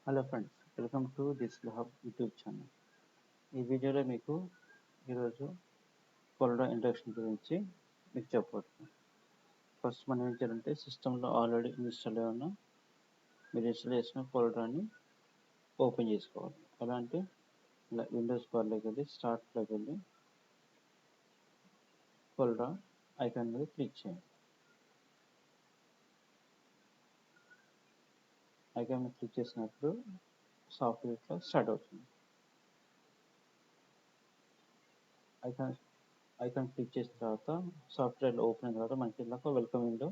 Hello friends, welcome to digital hub YouTube channel. ఈ వీడియోలో మీకు ఈరోజు కొరడా ఇంట్రడక్షన్ గురించి మీకు చెప్పబోతున్నాను. ఫస్ట్ మనం ఏం చేయాలంటే సిస్టంలో ఆల్రెడీ ఇన్స్టాల్ అయి ఉన్న మీరు ఇన్స్టాల్ చేసిన కొరడాని ఓపెన్ చేసుకోవాలి. ఎలా అంటే ఇలా విండోస్ బార్లోకి వెళ్ళి స్టార్ట్లోకి వెళ్ళి కొరడా ఐకాన్ మీద క్లిక్ చేయండి. ఐకాన్ మీద క్లిక్ చేసినప్పుడు సాఫ్ట్వేర్ ఇట్లా స్టార్ట్ అవుతుంది. ఐకాన్ క్లిక్ చేసిన తర్వాత సాఫ్ట్వేర్ ఓపెన్ అయిన తర్వాత మనకి ఇలాగ వెల్కమ్ విండో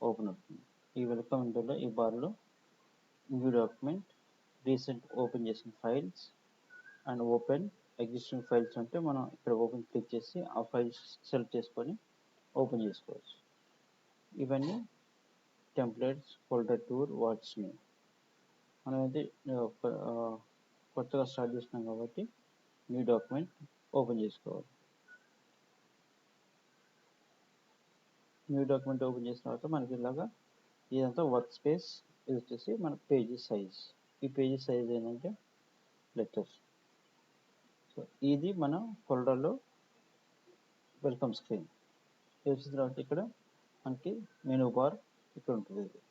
ఓపెన్ అవుతుంది. ఈ వెల్కమ్ విండోలో ఈ బార్లో న్యూ డాక్యుమెంట్, రీసెంట్ ఓపెన్ చేసిన files and open existing files ఉంటే మనం ఇక్కడ ఓపెన్ క్లిక్ చేసి ఆ ఫైల్స్ సెలెక్ట్ చేసుకొని ఓపెన్ చేసుకోవచ్చు. ఇవన్నీ templates, folder tour, watts new. మనం అయితే కొత్తగా స్టార్ట్ చేసినాం కాబట్టి న్యూ డాక్యుమెంట్ ఓపెన్ చేసుకోవాలి. న్యూ డాక్యుమెంట్ ఓపెన్ చేసిన తర్వాత మనకి ఇలాగా ఇదంతా వర్క్ స్పేస్. ఇది వచ్చేసి మన పేజీ సైజ్. ఈ పేజీ సైజ్ ఏంటంటే లెటర్స్. సో ఇది మన ఫోల్డర్లో వెల్కమ్ స్క్రీన్. ఇది వచ్చిన తర్వాత ఇక్కడ మనకి మెనూ బార్ ఇక్కడ ఉంటుంది.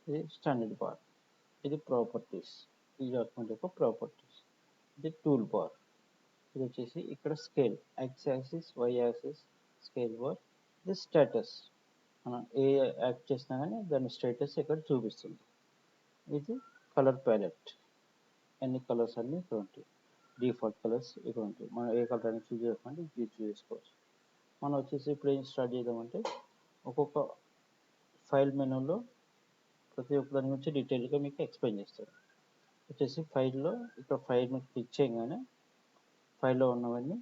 ఇది స్టాండర్డ్ బార్. ఇది ప్రాపర్టీస్, ఈ డాక్యుమెంట్ యొక్క ప్రాపర్టీస్. ఇది టూల్ బార్. ఇది వచ్చేసి ఇక్కడ scale, X axis, Y axis scale bar. ఇది స్టేటస్, మనం ఏ యాడ్ చేసినా కానీ దాని స్టేటస్ ఇక్కడ చూపిస్తుంది. ఇది కలర్ ప్యాలెట్, అన్ని కలర్స్ అన్నీ ఇక్కడ ఉంటాయి. డిఫాల్ట్ కలర్స్ ఇక్కడ ఉంటాయి. మనం ఏ కలర్ అయినా చూస్ చేసుకోండి, చూస్ చేసుకోవచ్చు. మనం వచ్చేసి ఇప్పుడు ఏం స్టార్ట్ చేద్దామంటే ఒక్కొక్క ఫైల్ మెనూలో ప్రతి ఒక్క దాని గురించి డీటెయిల్గా మీకు ఎక్స్ప్లెయిన్ చేస్తాడు. వచ్చేసి ఫైల్లో ఇక్కడ ఫైల్ మీద క్లిక్ చేయగానే ఫైల్లో ఉన్నవన్నీ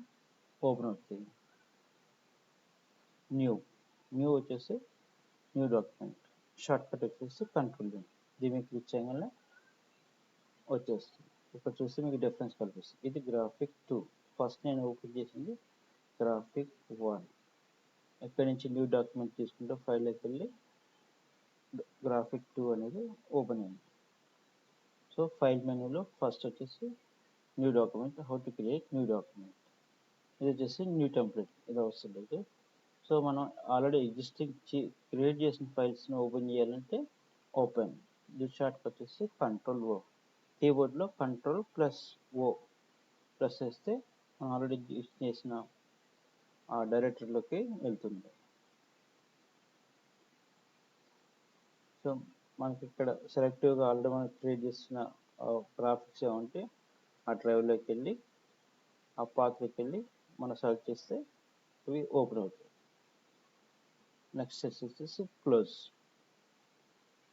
ఓపెన్ అవుతాయి. న్యూ వచ్చేసి న్యూ డాక్యుమెంట్. షార్ట్ కట్ వచ్చేసి కంట్రోల్ డి. దీని మీద క్లిక్ చేయగానే వచ్చేస్తుంది. ఇక్కడ చూస్తే మీకు డిఫరెన్స్ కనిపిస్తుంది. ఇది గ్రాఫిక్ 2. ఫస్ట్ నేను ఓపెన్ చేసింది గ్రాఫిక్ 1. ఎక్కడి నుంచి న్యూ డాక్యుమెంట్ తీసుకుంటే ఫైల్లోకి వెళ్ళి గ్రాఫిక్ 2 అనేది ఓపెన్ అయింది. సో ఫైల్ మెనూలో ఫస్ట్ వచ్చేసి new document, how to create new document. ఇది వచ్చేసి న్యూ టెంప్లెట్, ఇది వస్తుంది. సో మనం ఆల్రెడీ ఎగ్జిస్టింగ్ క్రియేట్ చేసిన ఫైల్స్ని ఓపెన్ చేయాలంటే ఓపెన్. ఇది షార్ట్ వచ్చేసి కంట్రోల్ ఓ. కీబోర్డ్లో కంట్రోల్ ప్లస్ ఓ ప్రెస్ చేస్తే మనం ఆల్రెడీ చేసిన ఆ డైరెక్టరీలోకి వెళ్తుంది. సో మనకి ఇక్కడ సెలెక్టివ్గా ఆల్రెడీ మనం క్రియేట్ చేసిన గ్రాఫిక్స్ ఏమంటే ఆ డ్రైవ్లోకి వెళ్ళి ఆ పాత్లోకి వెళ్ళి మనం సెలెక్ట్ చేస్తే ఇవి ఓపెన్ అవుతాయి. నెక్స్ట్ వచ్చేసి క్లోజ్.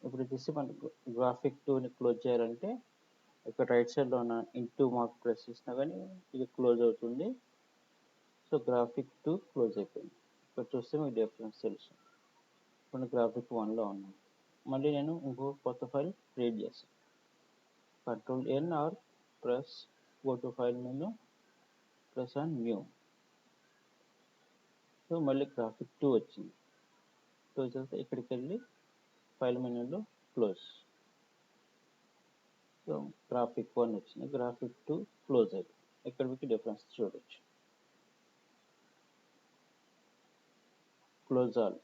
ఇప్పుడు వచ్చేసి మన గ్రాఫిక్ 2ని క్లోజ్ చేయాలంటే ఇక్కడ రైట్ సైడ్లో ఉన్న ఇంటూ మార్క్ ప్రెస్ చేసినా కానీ ఇది క్లోజ్ అవుతుంది. సో గ్రాఫిక్ 2 క్లోజ్ అయిపోయింది. ఇక్కడ చూస్తే మీకు డిఫరెన్స్ తెలుసు. ఇప్పుడు గ్రాఫిక్ 1లో ఉన్నాను. మళ్ళీ నేను ఇంకో కొత్త ఫైల్ క్రియేట్ చేస్తాను. Control N R press go to file menu, press on new. So మళ్ళీ గ్రాఫిక్ 2 వచ్చింది. క్లోజ్ చేస్తే ఇక్కడికి వెళ్ళి ఫైల్ మెనూలో క్లోజ్. సో గ్రాఫిక్ 1 వచ్చింది, గ్రాఫిక్ 2 క్లోజ్ అయిపోయింది. ఇక్కడ మీకు డిఫరెన్స్ చూడవచ్చు. క్లోజ్ ఆల్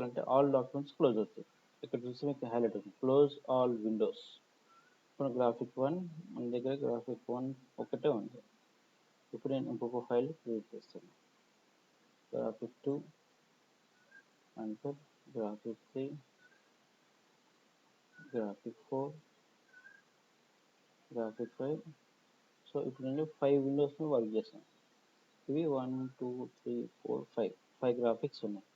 అంటే ఆల్ డాక్యుమెంట్స్ క్లోజ్ అవుతాయి. ఇక్కడ చూస్తే మీకు హైలైట్ అవుతుంది, క్లోజ్ ఆల్ విండోస్. ఇప్పుడు గ్రాఫిక్ 1 మన దగ్గర గ్రాఫిక్ 1 ఒకటే ఉంది. ఇప్పుడు నేను ఇంకొక ఫైల్ క్రియేట్ చేస్తాను. గ్రాఫిక్ 2 అంటే గ్రాఫిక్ 3, గ్రాఫిక్ 4, గ్రాఫిక్ 5. సో ఇప్పుడు నేను 5 విండోస్ని వర్క్ చేస్తాను. ఇవి 1 2 3 4 5 గ్రాఫిక్స్ ఉన్నాయి.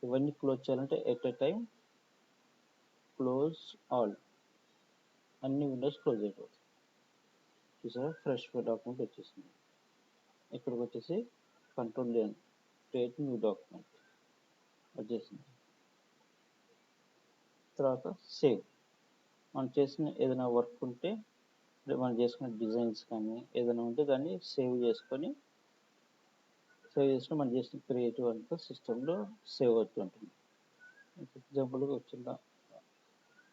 ఇవన్నీ క్లోజ్ చేయాలంటే at a time close all, అన్ని విండోస్ క్లోజ్ అయిపోతాయి. చూసారా, ఫ్రెష్ డాక్యుమెంట్ వచ్చేసింది. ఇక్కడికి వచ్చేసి control N, create new document వచ్చేసింది. తర్వాత సేవ్. మనం చేసిన ఏదైనా వర్క్ ఉంటే, మనం చేసుకున్న డిజైన్స్ కానీ ఏదైనా ఉంటే దాన్ని సేవ్ చేసుకొని సేవ్ చేసిన మనం చేసిన క్రియేటివ్ అంతా సిస్టంలో సేవ్ అవుతూ ఉంటుంది. ఎగ్జాంపుల్గా వచ్చిందా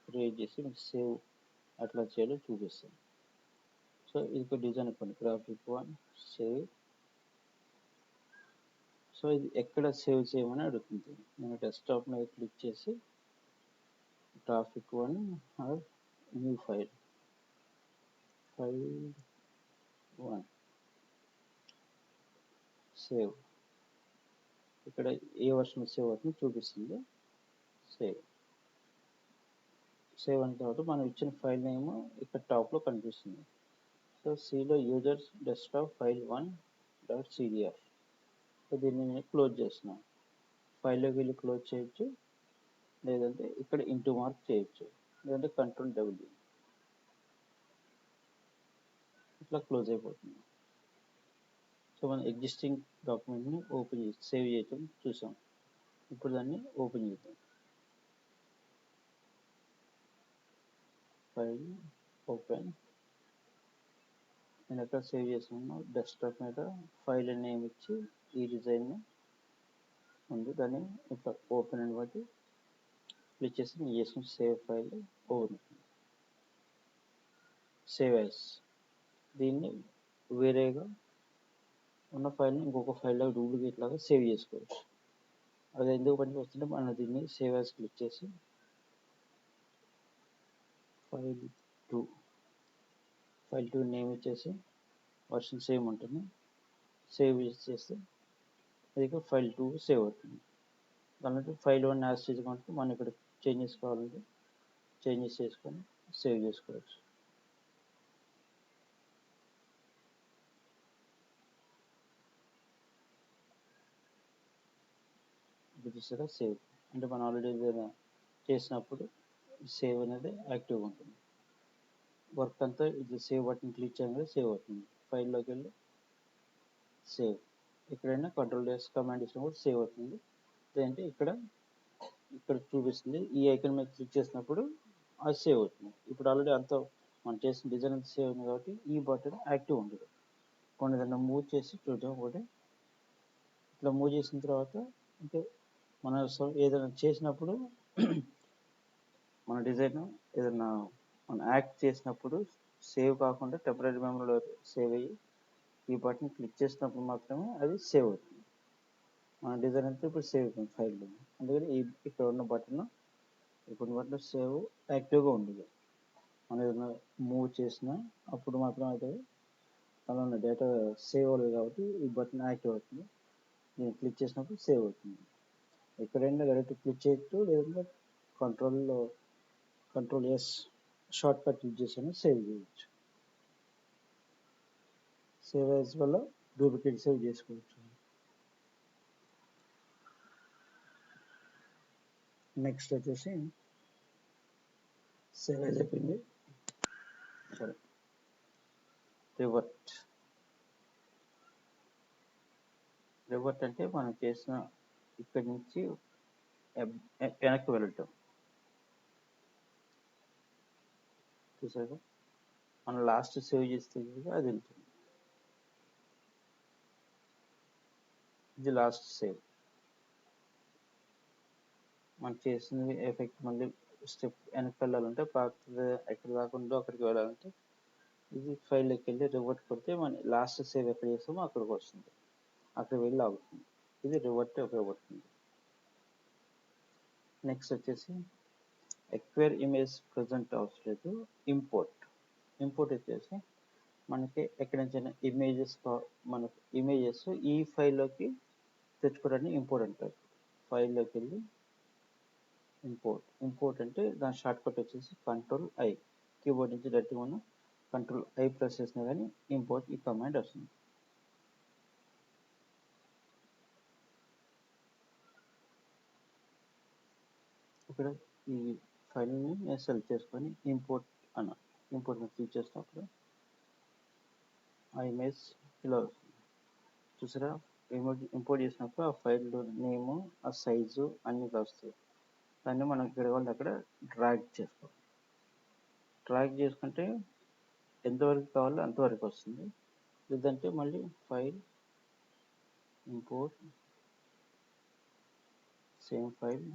క్రియేట్ చేసి మీకు సేవ్ అట్లా చేయాలో చూపిస్తాను. సో ఇది డిజైన్ అనుకోండి, గ్రాఫిక్ 1 సేవ్. సో ఇది ఎక్కడ సేవ్ చేయమని అడుగుతుంది. నేను డెస్క్టాప్ మీద క్లిక్ చేసి graphic 1 or new file 1 save. ఇక్కడ ఏ వర్షన్ సేవ్ అవుతుందో చూపిస్తుంది. సేవ్ అయిన తర్వాత మనం ఇచ్చిన ఫైల్ నేమ్ ఇక్కడ టాప్లో కనిపిస్తుంది. సో సిలో users desktop file 1.cdr. So దీన్ని నేను క్లోజ్ చేస్తున్నాను. ఫైల్లోకి వెళ్ళి క్లోజ్ చేయొచ్చు, లేదంటే ఇక్కడ ఇంటూ మార్క్ చేయొచ్చు, లేదంటే Ctrl+W. ఇట్లా క్లోజ్ అయిపోతుంది. సో మనం ఎగ్జిస్టింగ్ డాక్యుమెంట్ని ఓపెన్ చేసి సేవ్ చేయటం చూసాం. ఇప్పుడు దాన్ని ఓపెన్ చేద్దాం. File open. నేను ఎక్కడ సేవ్ చేస్తున్నాను, డెస్క్టాప్ మీద ఫైల్ నేమ్ ఇచ్చి ఈ డిజైన్ ఉంది, దాన్ని ఇట్లా ఓపెన్ అని బట్టి క్లిక్ చేసి నేను చేసిన save file open. Save as. దీన్ని వేరేగా ఉన్న ఫైల్ని ఇంకొక ఫైల్లో డూప్లికేట్ లాగా సేవ్ చేసుకోవచ్చు. అది ఎందుకు పనికి వస్తుంటే మనం దీన్ని సేవ్ యాస్ క్లిక్ చేసి ఫైల్ 2 నేమ్ ఇచ్చేసి వర్షన్ సేమ్ ఉంటుంది, సేవ్ చేస్తే అది ఫైల్ 2 సేవ్ అవుతుంది. దాంట్లో ఫైల్ 1 యాజ్ చేసుకుంటే మనం ఇక్కడ చేంజెస్ కావాలంటే చేంజెస్ చేసుకొని సేవ్ చేసుకోవచ్చు. ఇది చూసారా సేవ్ అంటే మనం ఆల్రెడీ ఏదైనా చేసినప్పుడు సేవ్ అనేది యాక్టివ్గా ఉంటుంది. వర్క్ అంతా ఇది సేవ్ బటన్ క్లిక్ చేయగానే సేవ్ అవుతుంది. ఫైల్లోకి వెళ్ళి సేవ్, ఎక్కడైనా Ctrl+S కమాండ్ ఇచ్చినప్పుడు సేవ్ అవుతుంది. లేదంటే ఇక్కడ చూపిస్తుంది, ఈ ఐకాన్ మీద క్లిక్ చేసినప్పుడు అది సేవ్ అవుతుంది. ఇప్పుడు ఆల్రెడీ అంతా మనం చేసిన డిజైన్ అంతా సేవ్ ఉంది కాబట్టి ఈ బటన్ యాక్టివ్ ఉండదు. కొన్ని దాన్ని మూవ్ చేసి చూద్దాం. ఒకటి ఇట్లా మూవ్ చేసిన తర్వాత అంటే మనం ఏదైనా చేసినప్పుడు మన డిజైన్ ఏదైనా మనం యాక్ట్ చేసినప్పుడు సేవ్ కాకుండా టెంపరీ మెమరీలో సేవ్ అయ్యి ఈ బటన్ క్లిక్ చేసినప్పుడు మాత్రమే అది సేవ్ అవుతుంది. మన డిజైన్ అంతా ఇప్పుడు సేవ్ అవుతుంది ఫైల్లో. అందుకని ఇక్కడ ఉన్న బటన్ సేవ్ యాక్టివ్గా ఉండదు. మనం ఏదైనా మూవ్ చేసినా అప్పుడు మాత్రం అయితే అందులో ఉన్న డేటా సేవ్ అవ్వలేదు కాబట్టి ఈ బటన్ యాక్టివ్ అవుతుంది. నేను క్లిక్ చేసినప్పుడు సేవ్ అవుతుంది. ఎక్కడైనా డైరెక్ట్ క్లిక్ చేయొచ్చు, లేదంటే Ctrl+S షార్ట్ కట్ యూజ్ చేసి సేవ్ చేయొచ్చు. సేవ్ యాజ్ వల్ల డూప్లికేట్ సేవ్ చేసుకోవచ్చు. నెక్స్ట్ వచ్చేసి సేవ్ యాజ్ అయిపోయింది. సరే, రివర్ట్ అంటే మనం చేసిన ఇక్కడి నుంచి వెనక్కి వెళ్ళటం. చూసారు, మనం లాస్ట్ సేవ్ చేస్తే అది వెళ్తుంది. ఇది లాస్ట్ సేవ్. మనం చేసిన ఎఫెక్ట్ మళ్ళీ స్టెప్ వెనక్కి వెళ్ళాలంటే ఎక్కడ రాకుండా అక్కడికి వెళ్ళాలంటే ఇది ఫైల్లోకి వెళ్ళి రివర్ట్ కొడితే మన లాస్ట్ సేవ్ ఎక్కడ చేస్తామో అక్కడికి వస్తుంది, అక్కడ వెళ్ళి ఆగుతుంది. ఇది రివర్ట్ ఉపయోగపడుతుంది. నెక్స్ట్ వచ్చేసి ఎక్వైర్ ఇమేజ్ ప్రజెంట్ అవసరం లేదు. ఇంపోర్ట్ వచ్చేసి మనకి ఎక్కడి నుంచైనా మనకి ఇమేజెస్ ఈ ఫైల్లోకి తెచ్చుకోవడానికి ఇంపోర్ట్ అంటారు. ఫైల్లోకి వెళ్ళి ఇంపోర్ట్ అంటే దాని షార్ట్ కట్ వచ్చేసి Ctrl+I. కీబోర్డ్ నుంచి డైరెక్ట్గా మనం Ctrl+I ప్రెస్ చేసినా కానీ ఇంపోర్ట్ ఈ కమాండ్ వస్తుంది. ఇక్కడ ఈ ఫైల్ని నేను సెలెక్ట్ చేసుకొని ఇంపోర్ట్ క్లిక్ చేసినప్పుడు ఆ ఇమేజ్ ఇలా వస్తుంది. చూసారా, ఇంపోర్ట్ చేసినప్పుడు ఆ ఫైల్ నేము, ఆ సైజు అన్నీ ఇలా వస్తాయి. దాన్ని మనం ఇక్కడ వాళ్ళు అక్కడ డ్రాగ్ చేసుకోవాలి. డ్రాగ్ చేసుకుంటే ఎంతవరకు కావాలో అంతవరకు వస్తుంది. లేదంటే మళ్ళీ file import same file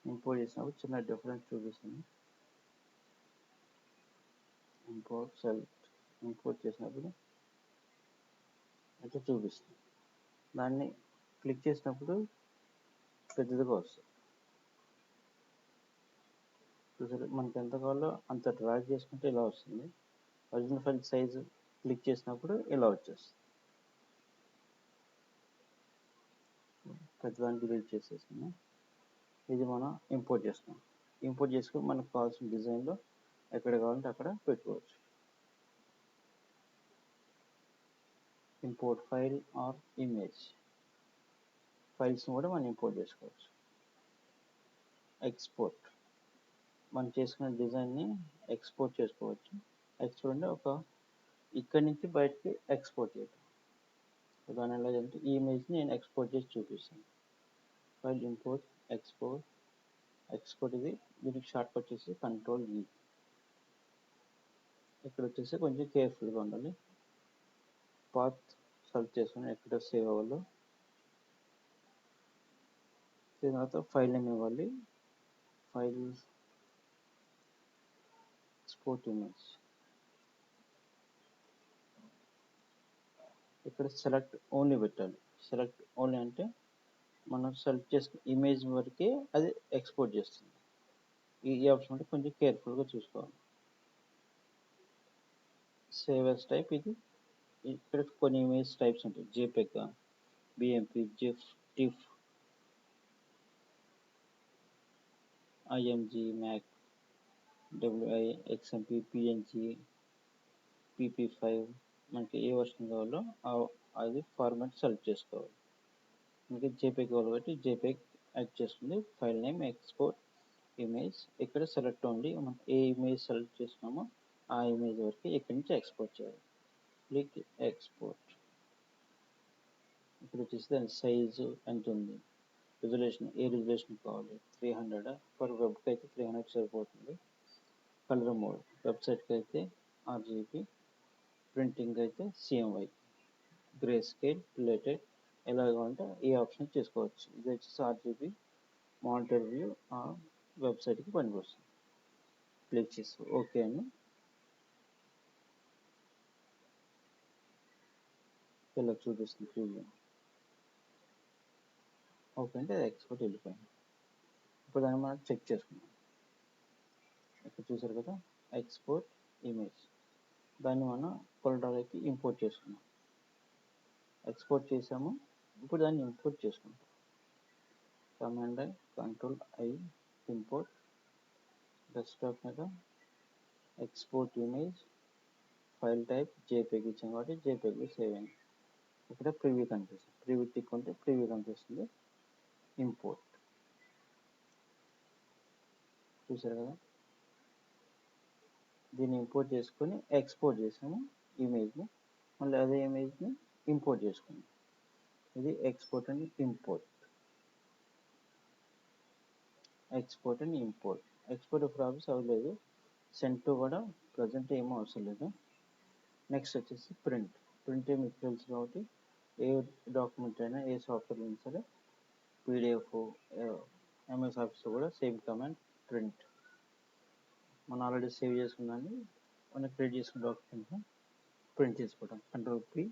import చేసినప్పుడు చిన్న డిఫరెన్స్ చూపిస్తుంది. ఇంపోర్ట్ సెలెక్ట్ ఇంపోర్ట్ చేసినప్పుడు అయితే చూపిస్తుంది. దాన్ని క్లిక్ చేసినప్పుడు పెద్దదిగా వస్తుంది. చూసారు, మనకి ఎంత కావాలో అంత డ్రాగ్ చేసుకుంటే ఇలా వస్తుంది. ఒరిజినల్ ఫైల్ సైజు క్లిక్ చేసినప్పుడు ఇలా వచ్చేస్తుంది. పెద్దదాన్ని డిలీట్ చేసేసాము. ఇది మనం ఇంపోర్ట్ చేస్తాం. ఇంపోర్ట్ చేసుకుని మనకు కావాల్సిన డిజైన్లో ఎక్కడ కావాలంటే అక్కడ పెట్టుకోవచ్చు. ఇంపోర్ట్ ఫైల్ ఆర్ ఇమేజ్ ఫైల్స్ని కూడా మనం ఇంపోర్ట్ చేసుకోవచ్చు. ఎక్స్పోర్ట్ మనం చేసుకున్న డిజైన్ని ఎక్స్పోర్ట్ చేసుకోవచ్చు. ఎక్స్పోర్ట్ అంటే ఇక్కడి నుంచి బయటకి ఎక్స్పోర్ట్ చేయడం. దాని ఎలాగంటే ఈ ఇమేజ్ని నేను ఎక్స్పోర్ట్ చేసి చూపిస్తాను. ఫైల్ ఇంపోర్ట్ ఎక్స్పోర్ట్ ఇది దీనికి షార్ట్ కట్ వచ్చేసి Ctrl+E. ఇక్కడ వచ్చేసి కొంచెం కేర్ఫుల్గా ఉండాలి. పాత్ సెలెక్ట్ చేసుకుని ఎక్కడ సేవ్ అవ్వాలో, తర్వాత ఫైల్ నేమ్ ఇవ్వాలి. File export image. ఇక్కడ సెలెక్ట్ ఓన్లీ పెట్టాలి. సెలెక్ట్ ఓన్లీ అంటే మనం సెలెక్ట్ చేసిన ఇమేజ్ వరకే అది ఎక్స్పోర్ట్ చేస్తుంది. ఈ ఆప్షన్ అంటే కొంచెం కేర్ఫుల్గా చూసుకోవాలి. సేవ్ యాజ్ టైప్ ఇది. ఇక్కడ కొన్ని ఇమేజ్ టైప్స్ ఉంటాయి. JPEG, BMP, GIF, TIFF, IMG, Mac, WI, XMP, PNG, పిపి5 మనకి ఏ వర్షన్ కావాలో అది ఫార్మాట్ సెలెక్ట్ చేసుకోవాలి. మనకి జేపెగ్ కావాలి కాబట్టి జేపెగ్ యాడ్ చేస్తుంది. File name export image. ఇక్కడ సెలెక్ట్ ఓన్లీ మనం ఏ ఇమేజ్ సెలెక్ట్ చేసినామో ఆ ఇమేజ్ వరకు ఇక్కడి నుంచి ఎక్స్పోర్ట్ చేయాలి. Click export. ఇక్కడ వచ్చేసి దాని సైజు ఎంత ఉంది, రిజల్యూషన్ ఏ రిజల్యూషన్ కావాలి, 300 ఫర్ వెబ్కి అయితే 300 సరిపోతుంది. కలర్ మోడ్ వెబ్సైట్కి అయితే RGB, ప్రింటింగ్ అయితే CMY, గ్రే స్కేల్, రిలేటెడ్ ఎలా కావాలంటే ఈ ఆప్షన్ చేసుకోవచ్చు. ఇది వచ్చేసి RGB మానిటర్ వ్యూ వెబ్సైట్కి పనికొస్తుంది. క్లిక్ చేసి ఓకే అని ఇలా చూపిస్తుంది ప్రివ్యూ. ఓకే అంటే ఎక్స్పోర్ట్ వెళ్ళిపోయింది. ఇప్పుడు దాన్ని మనం చెక్ చేసుకుందాం. ఇక్కడ చూసారు కదా ఎక్స్పోర్ట్ ఇమేజ్. దాన్ని మనం Coreldrawకి ఇంపోర్ట్ చేసుకున్నాం. ఎక్స్పోర్ట్ చేసాము. ఇప్పుడు దాన్ని ఇంపోర్ట్ చేసుకుంటాం. Command Ctrl+I import. డెస్క్టాప్ మీద export image, file type JPEG ఇచ్చాం కాబట్టి జేపెగ్ సేవ్ అయింది. ఇక్కడ ప్రివ్యూ కనిపిస్తుంది. ప్రివ్యూ టిక్ ఉంటే ప్రివ్యూ కనిపిస్తుంది. ఇంపోర్ట్ చూసారు కదా, దీన్ని ఇంపోర్ట్ చేసుకొని ఎక్స్పోర్ట్ చేసాము ఇమేజ్ని. మళ్ళీ అదే ఇమేజ్ని ఇంపోర్ట్ చేసుకున్నాం. ఇది export and import. Export and import. Export process అవ్వలేదు. సెండ్ టు కూడా ప్రజెంట్ ఏమో అవసరం లేదు. నెక్స్ట్ వచ్చేసి ప్రింట్. ప్రింట్ మీకు తెలుసు కాబట్టి ఏ డాక్యుమెంట్ అయినా ఏ సాఫ్ట్వేర్ అయినా సరే PDF, MS ఆఫీస్లో కూడా సేమ్ కమాండ్ ప్రింట్. మనం ఆల్రెడీ సేవ్ చేసుకున్నాను. మనం క్రియేట్ చేసుకున్న డాక్యుమెంట్ని ప్రింట్ చేసుకోవడం. Ctrl+P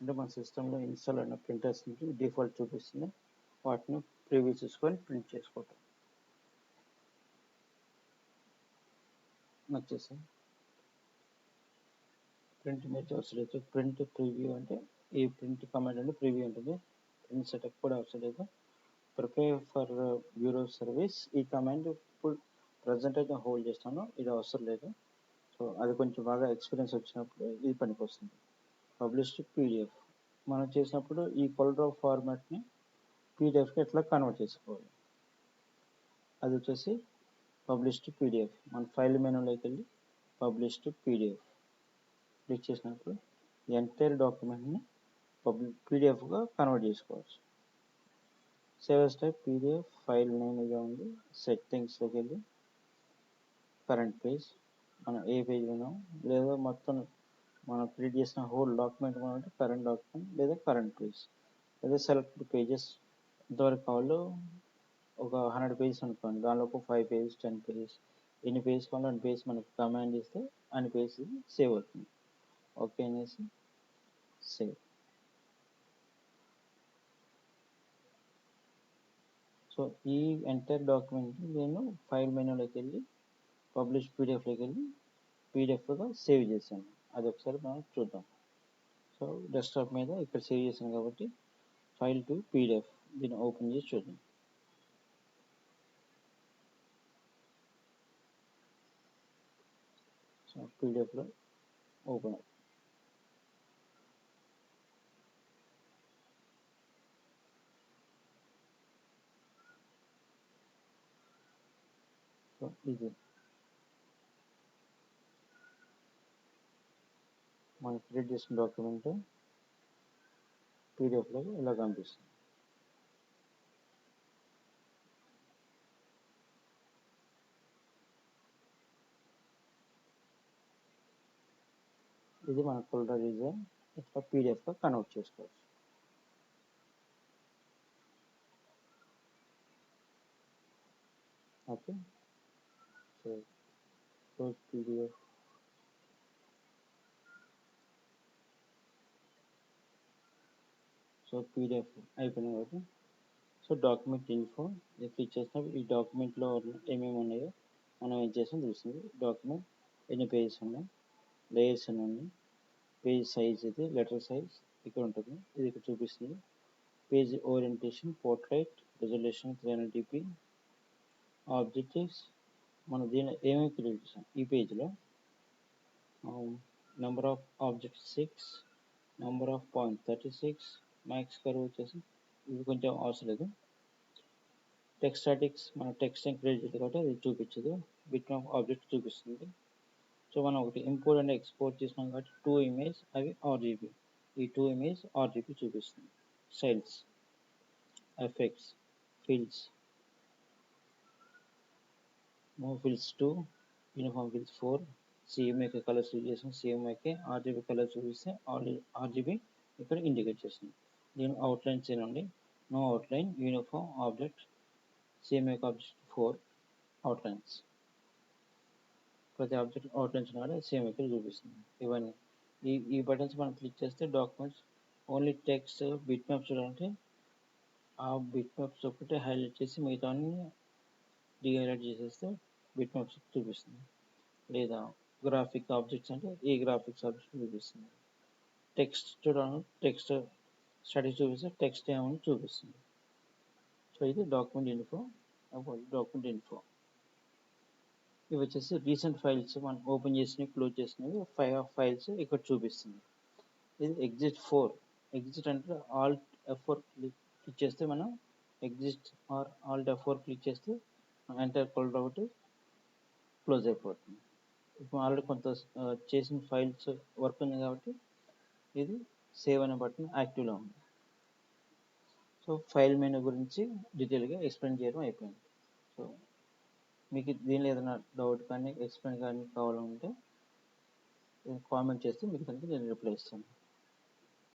అంటే మన సిస్టంలో ఇన్స్టాల్ అయిన ప్రింటర్స్ నుంచి డిఫాల్ట్ చూపిస్తుంది. వాటిని ప్రివ్యూ చూసుకొని ప్రింట్ చేసుకోవటం. వచ్చేసి ప్రింట్ ఇమేజ్ అవసరం లేదు. ప్రింట్ ప్రివ్యూ అంటే ఈ ప్రింట్ కమాండ్ అంటే ప్రివ్యూ ఉంటుంది. ప్రింట్ సెటప్ కూడా అవసరం లేదు. ప్రిపేర్ ఫర్ బ్యూరో సర్వీస్ ఈ కమాండ్ ఇప్పుడు ప్రజెంట్ అయితే హోల్డ్ చేస్తాను. ఇది అవసరం లేదు. సో అది కొంచెం బాగా ఎక్స్పీరియన్స్ వచ్చినప్పుడు ఇది పనికి వస్తుంది. పబ్లిష్ టు PDF మనం చేసినప్పుడు ఈ Coreldraw ఫార్మాట్ని PDFకి ఎట్లా కన్వర్ట్ చేసుకోవాలి. అది వచ్చేసి పబ్లిష్ టు PDF. మన ఫైల్ మెనూలోకి వెళ్ళి పబ్లిష్ టు PDF క్లిక్ చేసినప్పుడు ఎంటైర్ డాక్యుమెంట్ని PDFగా కన్వర్ట్ చేసుకోవచ్చు. Save as type PDF. File name ఇదే ఉంది. సెట్టింగ్స్లోకి వెళ్ళి కరెంట్ పేజ్ మనం ఏ పేజ్ ఉన్నాం లేదా మొత్తం మనం క్రియేట్ చేసిన హోల్ డాక్యుమెంట్ అంటే కరెంట్ డాక్యుమెంట్ లేదా కరెంట్ పేజ్ లేదా సెలెక్ట్ పేజెస్ ఎంతవరకు కావాలో ఒక 100 పేజెస్ అనుకోండి, దానిలో ఒక 5 పేజెస్ 10 పేజెస్ ఎన్ని పేజెస్ కావాలో అన్ని పేజెస్ మనకి కమాండ్ ఇస్తే అన్ని పేజెస్ సేవ్ అవుతుంది. ఓకే అనేసి సేవ్. సో ఈ ఎంటైర్ డాక్యుమెంట్ నేను ఫైల్ మెనూలోకి వెళ్ళి పబ్లిష్ పీడిఎఫ్లోకి వెళ్ళి పీడిఎఫ్గా సేవ్ చేశాను. అది ఒకసారి మనం చూద్దాం. సో డెస్క్టాప్ మీద ఇక్కడ సేవ్ చేశాను కాబట్టి ఫైల్ టు పీడిఎఫ్ దీన్ని ఓపెన్ చేసి చూద్దాం. సో పీడిఎఫ్లో ఓపెన్ అవుతుంది. సో ఇది మనం క్రియేట్ చేసిన డాక్యుమెంట్ పీడిఎఫ్లో ఇలా కనిపిస్తుంది. ఇది మన Coreldraw డిజైన్ ఇట్లా పీడిఎఫ్గా కన్వర్ట్ చేసుకోవచ్చు. Okay, so close PDF. So PDF అయిపోయింది కాబట్టి సో డాక్యుమెంట్ ఇన్ఫో క్లిక్ చేసినప్పుడు ఈ డాక్యుమెంట్లో ఏమేమి ఉన్నాయో మనం ఏం చేసాం తెలుస్తుంది. డాక్యుమెంట్ ఎన్ని పేజెస్ ఉన్నాయి, లేయర్స్ ఎన్ని ఉన్నాయి, పేజ్ సైజ్, ఇది లెటర్ సైజ్ ఇక్కడ ఉంటుంది, ఇది ఇక్కడ చూపిస్తుంది. Page orientation, portrait, resolution 300 dp, objectives. మనం దీనిలో ఏమేమి క్రియేట్ చేసాం ఈ పేజ్లో number of objects 6, number of point 36, max curve వచ్చేసి ఇది కొంచెం అవసరం లేదు. టెక్స్ట్ స్టాటిక్స్ మన టెక్స్ట్ క్రియేట్ చేయాలి కాబట్టి అది చూపించదు, బిట్ ఆఫ్ ఆబ్జెక్ట్ చూపిస్తుంది. సో మనం ఒకటి ఇంపోర్ట్ అండ్ ఎక్స్పోర్ట్ చేసినాం కాబట్టి 2 ఇమేజ్ అవి RGB, ఈ 2 ఇమేజ్ RGB చూపిస్తుంది. Styles, effects, fills, move fills 2, uniform fills 4, CMYK colours use చేసిన CMYK, RGB కలర్స్ చూపిస్తే RGB ఇక్కడ ఇండికేట్ చేస్తుంది. దీని అవుట్లైన్స్ ఏనండి, no outline, uniform, object, CMYK object 4 outlines. ప్రతి ఆబ్జెక్ట్ అవుట్లైన్స్ కూడా CMYK చూపిస్తుంది. ఇవన్నీ ఈ బటన్స్ మనం క్లిక్ చేస్తే documents only text bit map చూడాలంటే ఆ బిట్ మ్యాప్స్ ఒకటి హైలైట్ చేసి మిగతా డీహైలైట్ చేసేస్తే బిట్ మ్యాప్స్ చూపిస్తుంది. లేదా గ్రాఫిక్ ఆబ్జెక్ట్స్ అంటే ఈ గ్రాఫిక్స్ ఆబ్జెక్ట్ చూపిస్తుంది. టెక్స్ట్ చూడాలని టెక్స్ట్ స్టడీ చూపిస్తే టెక్స్ట్ ఏమని చూపిస్తుంది. సో ఇది డాక్యుమెంట్ ఇన్ఫో. డాక్యుమెంట్ ఇన్ఫో ఇవి వచ్చేసి రీసెంట్ ఫైల్స్ మనం ఓపెన్ చేసినవి క్లోజ్ చేసినవి 5 ఫైల్స్ ఇక్కడ చూపిస్తుంది. ఇది ఎగ్జిట్ 4. ఎగ్జిట్ అంటే ఆల్ట్ F4 క్లిక్ చేస్తే మనం exit or alt F4 click చేస్తే ఎంటర్ Coreldraw ఒకటి క్లోజ్ అయిపోతుంది. ఇప్పుడు ఆల్రెడీ కొంత చేసిన ఫైల్స్ వర్క్ ఉంది కాబట్టి ఇది సేవ్ అనే బటన్ యాక్టివ్లో ఉంది. సో ఫైల్ మెనూ గురించి డీటెయిల్గా ఎక్స్ప్లెయిన్ చేయడం అయిపోయింది. సో మీకు దీనిలో ఏదైనా డౌట్ కానీ ఎక్స్ప్లెయిన్ కానీ కావాలంటే కామెంట్ చేస్తే మీకు దానికి నేను రిప్లై ఇస్తాను.